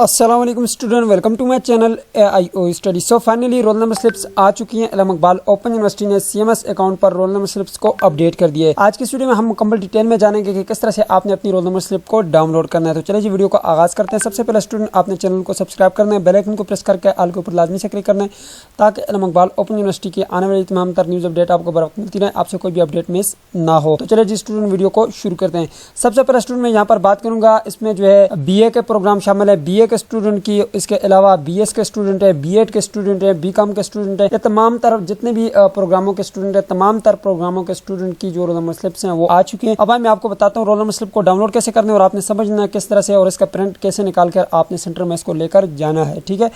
अस्सलाम वालेकुम student, welcome to my channel AIO study. So finally roll number slips आ चुकी हैं। इल्म इकबाल ओपन यूनिवर्सिटी ने CMS अकाउंट पर रोल नंबर स्लिप्स को अपडेट कर दिए। आज की वीडियो में हम मुकम्मल डिटेल में जानेंगे कि किस तरह से आपने अपनी रोल नंबर स्लिप को डाउनलोड करना है। तो चलिए जी वीडियो को आगाज़ करते हैं। सबसे पहले स्टूडेंट आपने चैनल को सब्सक्राइब करना है, बेल आइकन को प्रेस करके ऑल के ऊपर लाजमी से क्लिक करना है ताकि इल्म इकबाल ओपन यूनिवर्सिटी की आने वाली तमाम तर न्यूज़ अपडेट आपको बर वक्त मिलती रहे, आपसे कोई भी अपडेट मिस ना हो। तो चलिए जी स्टूडेंट वीडियो को शुरू करते हैं। सबसे पहले स्टूडेंट मैं यहाँ पर बात करूँगा, इसमें जो है BA के प्रोग्राम शामिल है। BA के स्टूडेंट की, इसके अलावा BS के स्टूडेंट है, B.Ed के स्टूडेंट है, B.Com के स्टूडेंट है, ये तमाम तरफ जितने भी प्रोग्रामों के स्टूडेंट है, तमाम तर प्रोग्रामों के स्टूडेंट की जो रोल नंबर स्लिप्स हैं वो आ चुके हैं। अब मैं आपको बताता हूँ रोल नंबर स्लिप को डाउनलोड कैसे करना है और आपने समझना है किस तरह से, और इसका प्रिंट कैसे निकाल कर आपने सेंटर में इसको लेकर जाना है। ठीक है,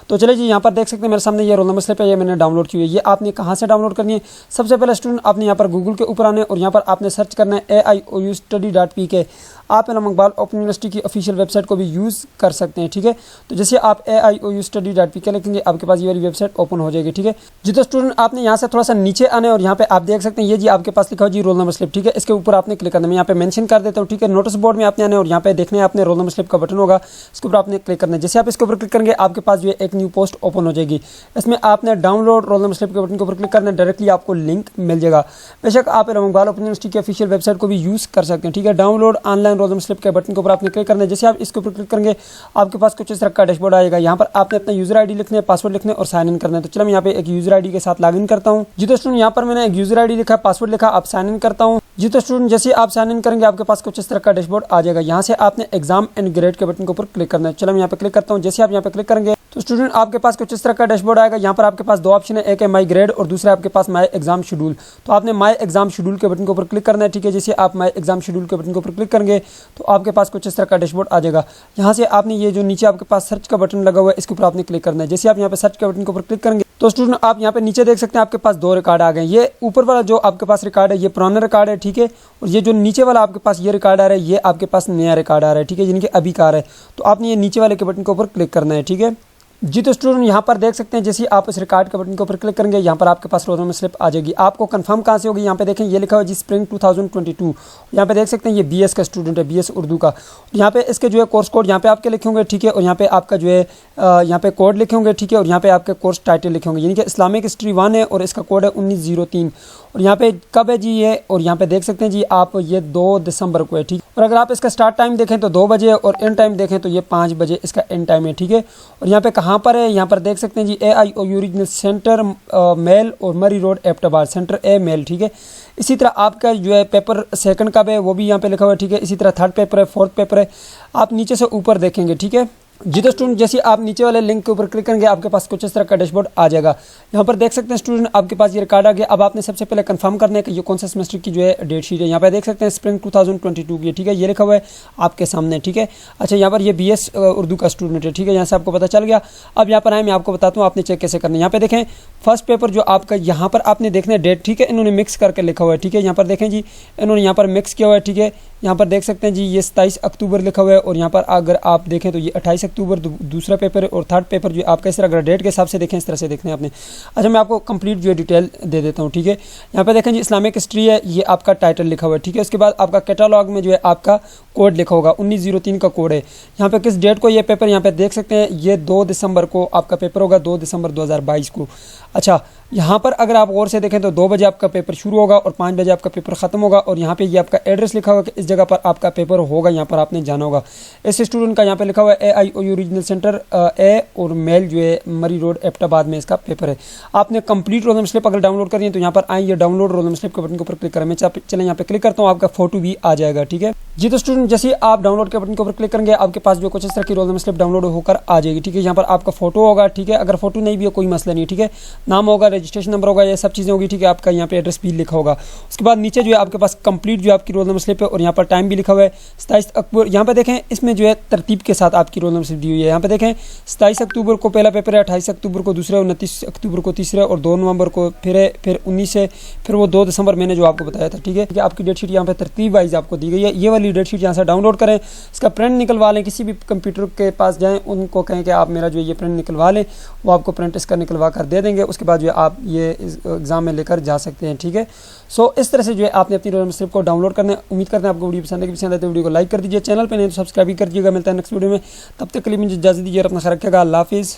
तो चलिए जी यहाँ पर देख सकते हैं मेरे सामने ये रोल नंबर स्लिप है, ये मैंने डाउनलोड की हुई है। ये आपने कहाँ से डाउनलोड करनी है? सबसे पहले स्टूडेंट आपने यहाँ पर गूगल के ऊपर आने और यहाँ पर आपने सर्च करना है AIOUstudy.pk। आप इल्म इकबाल ओपन यूनिवर्सिटी की ऑफिशियल वेबसाइट को भी यूज़ कर सकते हैं। ठीक है, तो जैसे आप AIOUstudy.pk लिखेंगे आपके पास ये वाली वेबसाइट ओपन हो जाएगी। ठीक है जी, तो स्टूडेंट आपने यहाँ से थोड़ा सा नीचे आने और यहाँ पे आप देख सकते हैं ये जी आपके पास लिखा हो जी रोल नंबर स्लिप। ठीक है, इसके ऊपर आपने क्लिक करना है। मैं यहाँ पे मेंशन कर देता हूँ। ठीक है, नोटिस बोर्ड में आपने आने और यहाँ पे देखने हैं आपने रोल नंबर स्लिप का बटन होगा, इसके ऊपर आपने क्लिक करना है। जैसे आप इसके ऊपर क्लिक करेंगे आपके पास जो एक न्यू पोस्ट ओपन हो जाएगी। इसमें आपने डाउनलोड रोल नंबर स्लिप के बटन के ऊपर क्लिक करना है, डायरेक्टली आपको लिंक मिल जाएगा। बेशक आप इल्म इकबाल ओपन यूनिवर्सिटी की ऑफिशियल वेबसाइट को भी यूज़ कर सकते हैं। ठीक है, download online roll number slip के बटन ऊपर आपने क्लिक करना है। जैसे आप इसके ऊपर क्लिक करेंगे आपके पास कुछ इस तरह का डैशबोर्ड आएगा। यहाँ पर आपने अपना यूजर आईडी लिखना है, पासवर्ड लिखना है और साइन इन करना है। तो चलो मैं यहाँ पे एक यूजर आईडी के साथ लॉगिन करता हूँ। जी तो स्टूडेंट यहाँ पर मैंने एक यूजर आईडी लिखा, पासवर्ड लिखा, आप साइन इन करता हूँ। जी तो स्टूडेंट जैसे आप साइन इन करेंगे आपके पास कुछ इस तरह का डैशबोर्ड आ जाएगा। यहाँ से आपने एग्जाम एंड ग्रेड के बटन के ऊपर क्लिक करना है। चलो मैं यहाँ पे क्लिक करता हूँ। जैसे आप यहाँ पे क्लिक करेंगे तो स्टूडेंट आपके पास कुछ इस तरह का डैशबोर्ड आएगा। यहाँ पर आपके पास दो ऑप्शन है, एक है माई ग्रेड और दूसरा आपके पास माई एग्जाम शेड्यूल। तो आपने माई एग्जाम शेड्यूल के बटन के ऊपर क्लिक करना है। ठीक है, जैसे आप माई एग्जाम शेड्यूल के बटन के ऊपर क्लिक करेंगे तो आपके पास कुछ इस तरह का डैशबोर्ड आ जाएगा। यहाँ से आपने ये जो नीचे आपके पास सर्च का बटन लगा हुआ है इसके ऊपर आपने क्लिक करना है। जैसे आप यहाँ पे सर्च के बटन के ऊपर क्लिक करेंगे तो स्टूडेंट आप यहाँ पे नीचे देख सकते हैं आपके पास दो रिकॉर्ड आ गए। ये ऊपर वाला जो आपके पास रिकॉर्ड है ये पुराना रिकॉर्ड है। ठीक है, और ये जो नीचे वाला आपके पास ये रिकॉर्ड आ रहा है ये आपके पास नया रिकॉर्ड आ रहा है। ठीक है, जिनके अभी का आ रहा है तो आपने ये नीचे वाले के बटन के ऊपर क्लिक करना है। ठीक है जी, तो स्टूडेंट यहाँ पर देख सकते हैं जैसे आप इस रिकॉर्ड के बटन के ऊपर क्लिक करेंगे यहाँ पर आपके पास रोल नंबर स्लिप आ जाएगी। आपको कंफर्म कहाँ से होगी? यहाँ पे देखें ये लिखा हुआ जी स्प्रिंग 2022। यहाँ पे देख सकते हैं ये BS का स्टूडेंट है, BS उर्दू का। यहाँ पे इसके जो है कोर्स कोड यहाँ पे आपके लिखे होंगे। ठीक है, और यहाँ पे आपका जो है यहाँ पे कोड लिखे होंगे। ठीक है, और यहाँ पे आपके कोर्स टाइटल लिखे होंगे, यानी कि इस्लामिक हिस्ट्री 1 है और इसका कोड है 1903। और यहाँ पे कब है जी ये, और यहाँ पे देख सकते हैं जी आप ये 2 दिसंबर को है। ठीक, और अगर आप इसका स्टार्ट टाइम देखें तो 2 बजे और एंड टाइम देखें तो ये 5 बजे इसका एंड टाइम है। ठीक है, और यहाँ पे कहाँ पर है? यहाँ पर देख सकते हैं जी AIO रीजनल सेंटर मेल और Murree road Abbottabad, centre A male. ठीक है, इसी तरह आपका जो है पेपर सेकंड कब है वो भी यहाँ पे लिखा हुआ है। ठीक है, इसी तरह थर्ड पेपर है, फोर्थ पेपर है, आप नीचे से ऊपर देखेंगे। ठीक है जी, तो स्टूडेंट जैसे आप नीचे वाले लिंक के ऊपर क्लिक करेंगे आपके पास कुछ इस तरह का डैशबोर्ड आ जाएगा। यहाँ पर देख सकते हैं स्टूडेंट आपके पास ये रिकॉर्ड आ गया। अब आपने सबसे पहले कंफर्म करना है कि ये कौन सा सेमेस्टर की जो है डेट शीट है। यहाँ पे देख सकते हैं स्प्रिंग 2022 की। ठीक है, ये लिखा हुआ है आपके सामने। ठीक है, अच्छा यहाँ पर ये BS उर्दू का स्टूडेंट है। ठीक है, यहाँ से आपको पता चल गया। अब यहाँ पर आए मैं आपको बताता हूँ आपने चेक कैसे करना है। यहाँ पे देखें फर्स्ट पेपर जो आपका यहाँ पर आपने देखना है डेट। ठीक है, इन्होंने मिक्स करके लिखा हुआ है। ठीक है, यहाँ पर देखें जी इन्होंने यहाँ पर मिक्स किया हुआ है। ठीक है, यहाँ पर देख सकते हैं जी ये 27 अक्टूबर लिखा हुआ है और यहाँ पर अगर आप देखें तो ये 28 अक्टूबर दूसरा पेपर है और थर्ड पेपर जो आपका इस तरह अगर डेट के हिसाब से देखें इस तरह से देखना है आपने। अच्छा मैं आपको कंप्लीट जो है डिटेल दे देता हूँ। ठीक है, यहाँ पे देखें जी इस्लामिक हिस्ट्री है, ये आपका टाइटल लिखा हुआ है। ठीक है, उसके बाद आपका कैटालॉग में जो है आपका कोड लिखा होगा 1903 का कोड है। यहाँ पे किस डेट को ये पेपर यहाँ पे देख सकते हैं ये 2 दिसंबर को आपका पेपर होगा, 2 दिसंबर 2022 को। अच्छा यहाँ पर अगर आप गौर से देखें तो 2 बजे आपका पेपर शुरू होगा और 5 बजे आपका पेपर खत्म होगा और यहाँ पे ये आपका एड्रेस लिखा होगा कि इस जगह पर आपका पेपर होगा, यहाँ पर आपने जाना होगा। इस स्टूडेंट का यहाँ पे लिखा हुआ है AIO रीजनल सेंटर A और मेल जो है मरी रोड एबटाबाद में इसका पेपर है। आपने कंप्लीट रोल नंबर स्लिप अगर डाउनलोड करनी है तो यहाँ पर आए ये डाउनलोड रोल नंबर स्लिप के बटन के ऊपर क्लिक करें। मैं चलें यहाँ पे क्लिक करता हूँ, आपका फोटो भी आ जाएगा। ठीक है जी, तो स्टूडेंट जैसे आप डाउनलोड के बटन के ऊपर क्लिक करेंगे आपके पास जो कुछ इस तरह की रोल नंबर स्लिप डाउनलोड होकर आ जाएगी। ठीक है, यहाँ पर आपका फोटो होगा। ठीक है, अगर फोटो नहीं भी हो कोई मसला नहीं। ठीक है, नाम होगा, रजिस्ट्रेशन नंबर होगा, ये सब चीज़ें होगी। ठीक है, आपका यहाँ पे एड्रेस भी लिखा होगा। उसके बाद नीचे जो है आपके पास कंप्लीट जो आपकी रोल नंबर स्लिप है और यहाँ पर टाइम भी लिखा हुआ है 27 अक्टूबर। यहाँ पे देखें इसमें जो है तरतीब के साथ आपकी रोल नंबर स्लिप दी हुई है। यहाँ पे देखें 27 अक्टूबर को पहला पेपर है, 28 अक्टूबर को दूसरा, 29 अक्टूबर को तीसरा और 2 नवंबर को फिर 19 से फिर वो 2 दिसंबर मैंने जो आपको बताया था। ठीक है, आपकी डेट शीट यहाँ पे तरतीब वाइज आपको दी गई है। ये वाली डेट शीट यहाँ से डाउनलोड करें, इसका प्रिंट निकलवा लें, किसी भी कंप्यूटर के पास जाएँ उनको कहें कि आप मेरा जो ये प्रिंट निकलवा लें, वो आपको प्रिंट इसका निकलवा कर दे देंगे। उसके बाद जो है आप ये एग्ज़ाम में लेकर जा सकते हैं। ठीक है, सो इस तरह से जो है आपने अपनी रोल नंबर स्लिप को डाउनलोड करना है। उम्मीद करते हैं आपको वीडियो पसंद है पसंद आए तो वीडियो को लाइक कर दीजिए, चैनल पर नहीं तो सब्सक्राइब भी कर दीजिएगा। मिलता है नेक्स्ट वीडियो में, तब तक के लिए मुझे इजाज़त दीजिए, अपना ख्याल रखिएगा। अल्लाह हाफिज़।